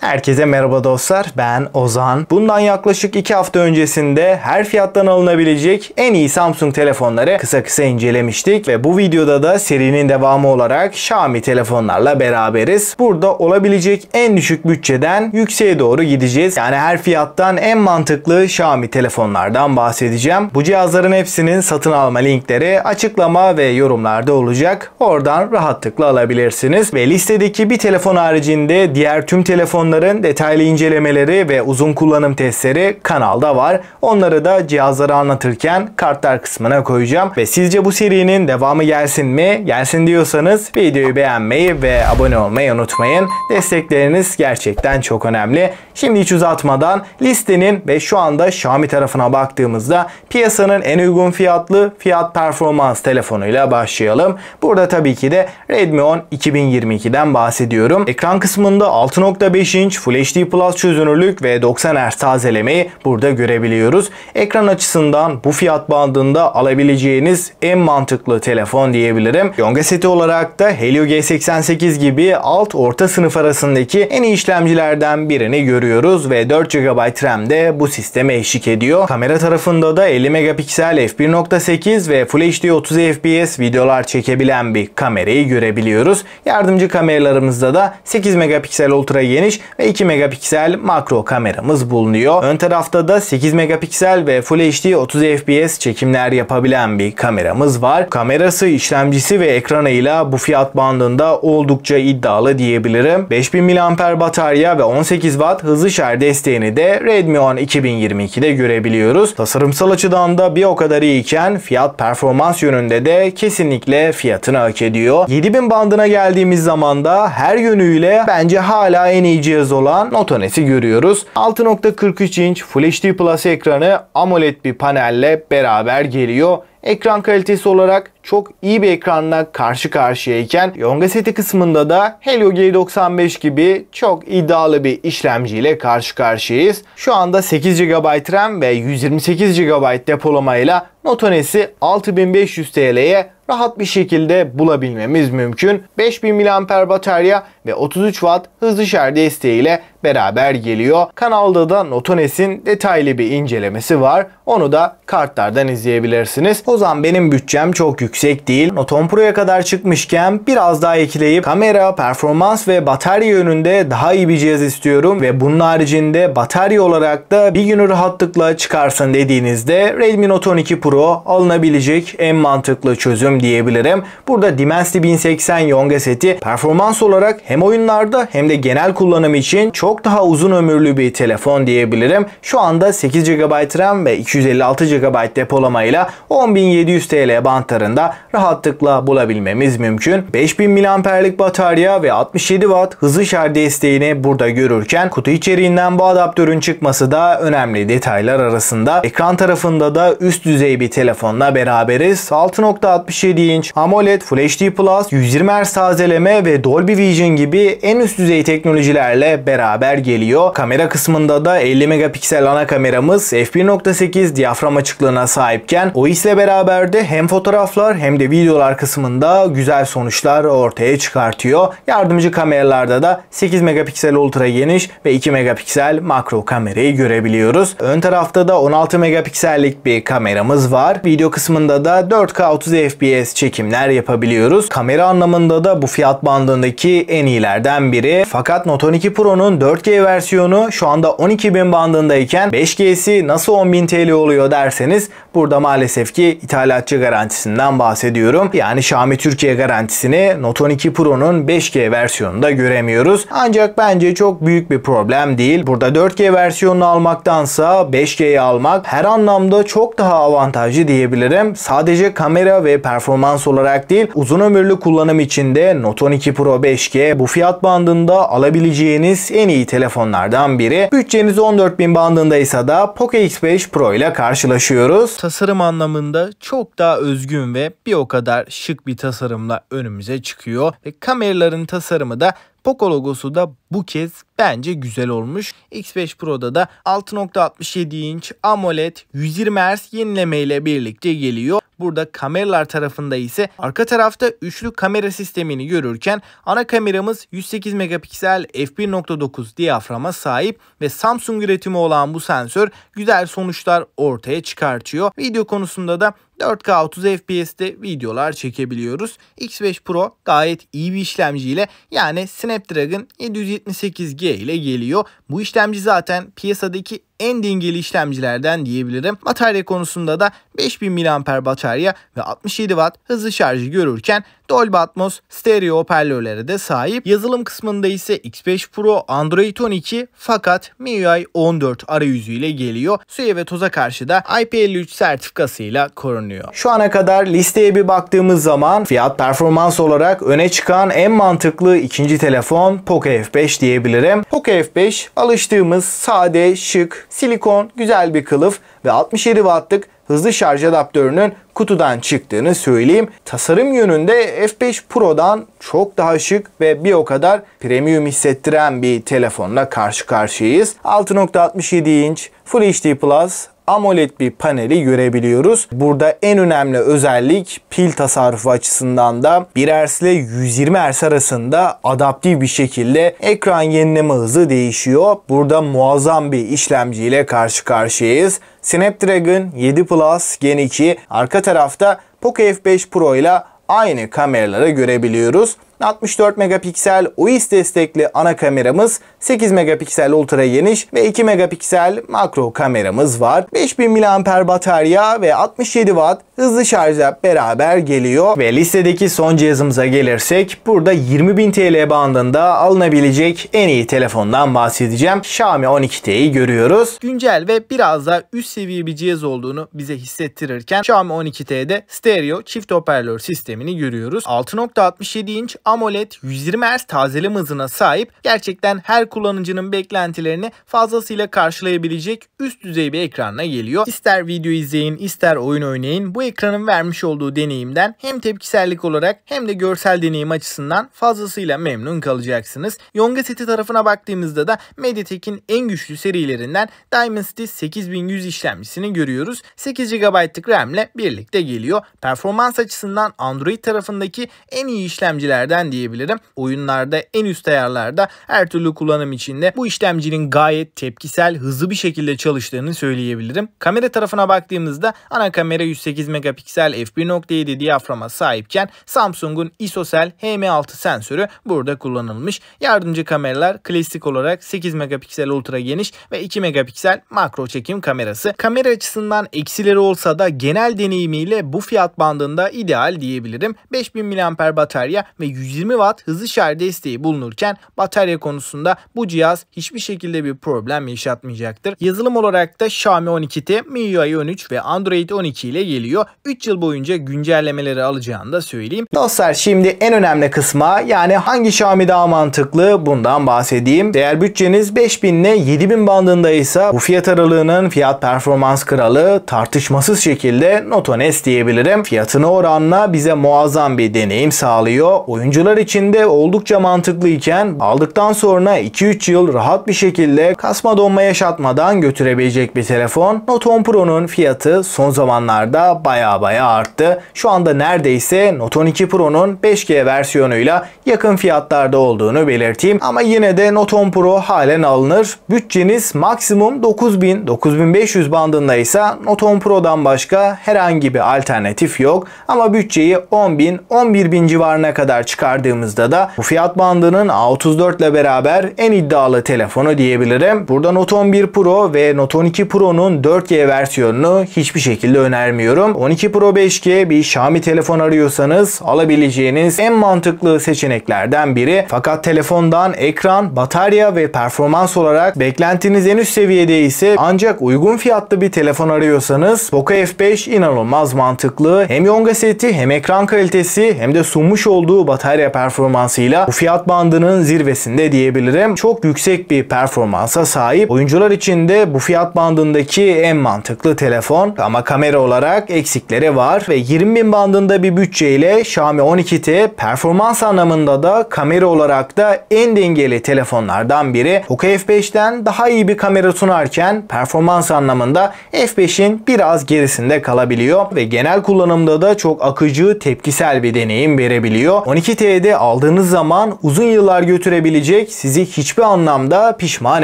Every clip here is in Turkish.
Herkese merhaba dostlar, ben Ozan. Bundan yaklaşık 2 hafta öncesinde her fiyattan alınabilecek en iyi Samsung telefonları kısa incelemiştik ve bu videoda da serinin devamı olarak Xiaomi telefonlarla beraberiz. Burada olabilecek en düşük bütçeden yükseğe doğru gideceğiz. Yani her fiyattan en mantıklı Xiaomi telefonlardan bahsedeceğim. Bu cihazların hepsinin satın alma linkleri açıklama ve yorumlarda olacak. Oradan rahatlıkla alabilirsiniz ve listedeki bir telefon haricinde diğer tüm telefonların detaylı incelemeleri ve uzun kullanım testleri kanalda var. Onları da cihazları anlatırken kartlar kısmına koyacağım. Ve sizce bu serinin devamı gelsin mi? Gelsin diyorsanız videoyu beğenmeyi ve abone olmayı unutmayın. Destekleriniz gerçekten çok önemli. Şimdi hiç uzatmadan listenin ve şu anda Xiaomi tarafına baktığımızda piyasanın en uygun fiyatlı fiyat performans telefonuyla başlayalım. Burada tabii ki de Redmi 10 2022'den bahsediyorum. Ekran kısmında 6.5 inç Full HD Plus çözünürlük ve 90 Hz tazelemeyi burada görebiliyoruz. Ekran açısından bu fiyat bandında alabileceğiniz en mantıklı telefon diyebilirim. Yonga seti olarak da Helio G88 gibi alt orta sınıf arasındaki en iyi işlemcilerden birini görüyoruz ve 4 GB RAM de bu sisteme eşlik ediyor. Kamera tarafında da 50 megapiksel f1.8 ve Full HD 30 fps videolar çekebilen bir kamerayı görebiliyoruz. Yardımcı kameralarımızda da 8 megapiksel ultra geniş ve 2 megapiksel makro kameramız bulunuyor. Ön tarafta da 8 megapiksel ve Full HD 30 fps çekimler yapabilen bir kameramız var. Kamerası, işlemcisi ve ekranıyla bu fiyat bandında oldukça iddialı diyebilirim. 5000 mAh batarya ve 18 Watt hızlı şarj desteğini de Redmi 10 2022'de görebiliyoruz. Tasarımsal açıdan da bir o kadar iyiyken fiyat performans yönünde de kesinlikle fiyatını hak ediyor. 7000 bandına geldiğimiz zaman da her yönüyle bence hala en iyi cihaz olan Note 10S'i görüyoruz. 6.43 inç Full HD Plus ekranı AMOLED bir panelle beraber geliyor. Ekran kalitesi olarak çok iyi bir ekranla karşı karşıyayken Yonga seti kısmında da Helio G95 gibi çok iddialı bir işlemciyle karşı karşıyayız. Şu anda 8 GB RAM ve 128 GB depolamayla Note 10S'i 6500 TL'ye rahat bir şekilde bulabilmemiz mümkün. 5000 mAh batarya ve 33 Watt hızlı şarj desteğiyle beraber geliyor. Kanalda da Note 10S'in detaylı bir incelemesi var. Onu da kartlardan izleyebilirsiniz. O zaman benim bütçem çok yüksek değil. Note 10 Pro'ya kadar çıkmışken biraz daha ekleyip kamera, performans ve batarya yönünde daha iyi bir cihaz istiyorum ve bunun haricinde batarya olarak da bir günü rahatlıkla çıkarsın dediğinizde Redmi Note 12 Pro alınabilecek en mantıklı çözüm diyebilirim. Burada Dimensity 1080 Yonga seti performans olarak hem oyunlarda hem de genel kullanım için çok daha uzun ömürlü bir telefon diyebilirim. Şu anda 8 GB RAM ve 256 GB depolamayla 10.700 TL bantlarında rahatlıkla bulabilmemiz mümkün. 5000 mAh'lik batarya ve 67 Watt hızlı şarj desteğini burada görürken kutu içeriğinden bu adaptörün çıkması da önemli detaylar arasında. Ekran tarafında da üst düzey bir telefonla beraberiz. 6.67 inç AMOLED Full HD Plus 120 Hz tazeleme ve Dolby Vision gibi en üst düzey teknolojilerle beraber geliyor. Kamera kısmında da 50 megapiksel ana kameramız f1.8 diyafram açıklığına sahipken OIS ile beraber de hem fotoğraflar hem de videolar kısmında güzel sonuçlar ortaya çıkartıyor. Yardımcı kameralarda da 8 megapiksel ultra geniş ve 2 megapiksel makro kamerayı görebiliyoruz. Ön tarafta da 16 megapiksellik bir kameramız var. Video kısmında da 4K 30 fps çekimler yapabiliyoruz. Kamera anlamında da bu fiyat bandındaki en iyilerden biri. Fakat Note 12 Pro'nun 4G versiyonu şu anda 12.000 bandındayken 5G'si nasıl 10.000 TL oluyor derseniz burada maalesef ki ithalatçı garantisinden bahsediyorum. Yani Xiaomi Türkiye garantisini Note 12 Pro'nun 5G versiyonunda göremiyoruz. Ancak bence çok büyük bir problem değil. Burada 4G versiyonunu almaktansa 5G'yi almak her anlamda çok daha avantajlı diyebilirim. Sadece kamera ve performans olarak değil, uzun ömürlü kullanım için de Note 12 Pro 5G bu fiyat bandında alabileceğiniz en iyi telefonlardan biri. Bütçeniz 14.000 bandındaysa da Poco X5 Pro ile karşılaşıyoruz. Tasarım anlamında çok daha özgün ve bir o kadar şık bir tasarımla önümüze çıkıyor ve kameraların tasarımı da Poco logosu da bu kez bence güzel olmuş. X5 Pro'da da 6.67 inç AMOLED 120 Hz yenileme ile birlikte geliyor. Burada kameralar tarafında ise arka tarafta üçlü kamera sistemini görürken ana kameramız 108 megapiksel f1.9 diyaframa sahip ve Samsung üretimi olan bu sensör güzel sonuçlar ortaya çıkartıyor. Video konusunda da 4K 30 FPS'te videolar çekebiliyoruz. X5 Pro gayet iyi bir işlemciyle, yani Snapdragon 778G ile geliyor. Bu işlemci zaten piyasadaki en dengeli işlemcilerden diyebilirim. Batarya konusunda da 5000 mAh batarya ve 67 Watt hızlı şarjı görürken Dolby Atmos stereo hoparlörlere de sahip. Yazılım kısmında ise X5 Pro Android 12 fakat MIUI 14 arayüzüyle geliyor. Suya ve toza karşı da IP53 sertifikasıyla korunuyor. Şu ana kadar listeye bir baktığımız zaman fiyat performans olarak öne çıkan en mantıklı ikinci telefon Poco F5 diyebilirim. Poco F5 alıştığımız sade, şık, silikon, güzel bir kılıf ve 67 Watt'lık hızlı şarj adaptörünün kutudan çıktığını söyleyeyim. Tasarım yönünde F5 Pro'dan çok daha şık ve bir o kadar premium hissettiren bir telefonla karşı karşıyayız. 6.67 inç Full HD Plus AMOLED bir paneli görebiliyoruz. Burada en önemli özellik pil tasarrufu açısından da 1 Hz ile 120 Hz arasında adaptif bir şekilde ekran yenileme hızı değişiyor. Burada muazzam bir işlemciyle karşı karşıyayız. Snapdragon 7 Plus Gen 2, arka tarafta Poco F5 Pro ile aynı kameraları görebiliyoruz. 64 megapiksel OIS destekli ana kameramız, 8 megapiksel ultra geniş ve 2 megapiksel makro kameramız var. 5000 mAh batarya ve 67 Watt hızlı şarjla beraber geliyor. Ve listedeki son cihazımıza gelirsek, burada 20.000 TL bandında alınabilecek en iyi telefondan bahsedeceğim. Xiaomi 12T'yi görüyoruz. Güncel ve biraz daha üst seviye bir cihaz olduğunu bize hissettirirken Xiaomi 12T'de stereo çift hoparlör sistemini görüyoruz. 6.67 inç AMOLED 120 Hz tazeleme hızına sahip, gerçekten her kullanıcının beklentilerini fazlasıyla karşılayabilecek üst düzey bir ekranla geliyor. İster video izleyin, ister oyun oynayın, bu ekranın vermiş olduğu deneyimden hem tepkisellik olarak hem de görsel deneyim açısından fazlasıyla memnun kalacaksınız. Yonga seti tarafına baktığımızda da MediaTek'in en güçlü serilerinden Dimensity 8100 işlemcisini görüyoruz. 8 GB'lık RAM ile birlikte geliyor. Performans açısından Android tarafındaki en iyi işlemcilerden diyebilirim. Oyunlarda en üst ayarlarda her türlü kullanım içinde bu işlemcinin gayet tepkisel, hızlı bir şekilde çalıştığını söyleyebilirim. Kamera tarafına baktığımızda ana kamera 108 megapiksel f1.7 diyaframa sahipken Samsung'un ISOCELL HM6 sensörü burada kullanılmış. Yardımcı kameralar klasik olarak 8 megapiksel ultra geniş ve 2 megapiksel makro çekim kamerası. Kamera açısından eksileri olsa da genel deneyimiyle bu fiyat bandında ideal diyebilirim. 5000 mAh batarya ve 120 Watt hızlı şarj desteği bulunurken batarya konusunda bu cihaz hiçbir şekilde bir problem yaşatmayacaktır. Yazılım olarak da Xiaomi 12T MIUI 13 ve Android 12 ile geliyor. 3 yıl boyunca güncellemeleri alacağını da söyleyeyim. Dostlar, şimdi en önemli kısma, yani hangi Xiaomi daha mantıklı, bundan bahsedeyim. Eğer bütçeniz 5000 ile 7000 bandındaysa bu fiyat aralığının fiyat performans kralı tartışmasız şekilde Note 10 S diyebilirim. Fiyatına oranla bize muazzam bir deneyim sağlıyor. Oyuncular için de oldukça mantıklıyken aldıktan sonra 2-3 yıl rahat bir şekilde kasma donma yaşatmadan götürebilecek bir telefon. Note 10 Pro'nun fiyatı son zamanlarda baya arttı. Şu anda neredeyse Note 12 Pro'nun 5G versiyonuyla yakın fiyatlarda olduğunu belirteyim. Ama yine de Note 10 Pro halen alınır. Bütçeniz maksimum 9000-9500 bandındaysa Note 10 Pro'dan başka herhangi bir alternatif yok. Ama bütçeyi 10.000-11.000 civarına kadar çıkardığımızda da bu fiyat bandının A34 ile beraber en iddialı telefonu diyebilirim. Burada Note 11 Pro ve Note 12 Pro'nun 4G versiyonunu hiçbir şekilde önermiyorum. 12 Pro 5G bir Xiaomi telefon arıyorsanız alabileceğiniz en mantıklı seçeneklerden biri. Fakat telefondan ekran, batarya ve performans olarak beklentiniz en üst seviyede ise ancak uygun fiyatlı bir telefon arıyorsanız Poco F5 inanılmaz mantıklı. Hem yonga seti, hem ekran kalitesi, hem de sunmuş olduğu batarya batarya performansıyla bu fiyat bandının zirvesinde diyebilirim. Çok yüksek bir performansa sahip. Oyuncular için de bu fiyat bandındaki en mantıklı telefon ama kamera olarak eksikleri var ve 20.000 bandında bir bütçeyle Xiaomi 12T performans anlamında da kamera olarak da en dengeli telefonlardan biri. Poco F5'ten daha iyi bir kamera sunarken performans anlamında F5'in biraz gerisinde kalabiliyor ve genel kullanımda da çok akıcı, tepkisel bir deneyim verebiliyor. 12T'de aldığınız zaman uzun yıllar götürebilecek, sizi hiçbir anlamda pişman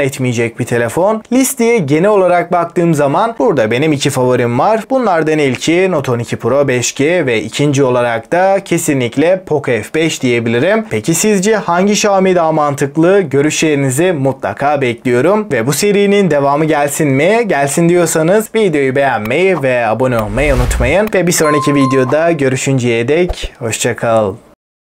etmeyecek bir telefon. Listeye genel olarak baktığım zaman burada benim iki favorim var. Bunlardan ilki Note 12 Pro 5G ve ikinci olarak da kesinlikle Poco F5 diyebilirim. Peki sizce hangi Xiaomi daha mantıklı? Görüşlerinizi mutlaka bekliyorum. Ve bu serinin devamı gelsin mi? Gelsin diyorsanız videoyu beğenmeyi ve abone olmayı unutmayın. Ve bir sonraki videoda görüşünceye dek hoşça kal.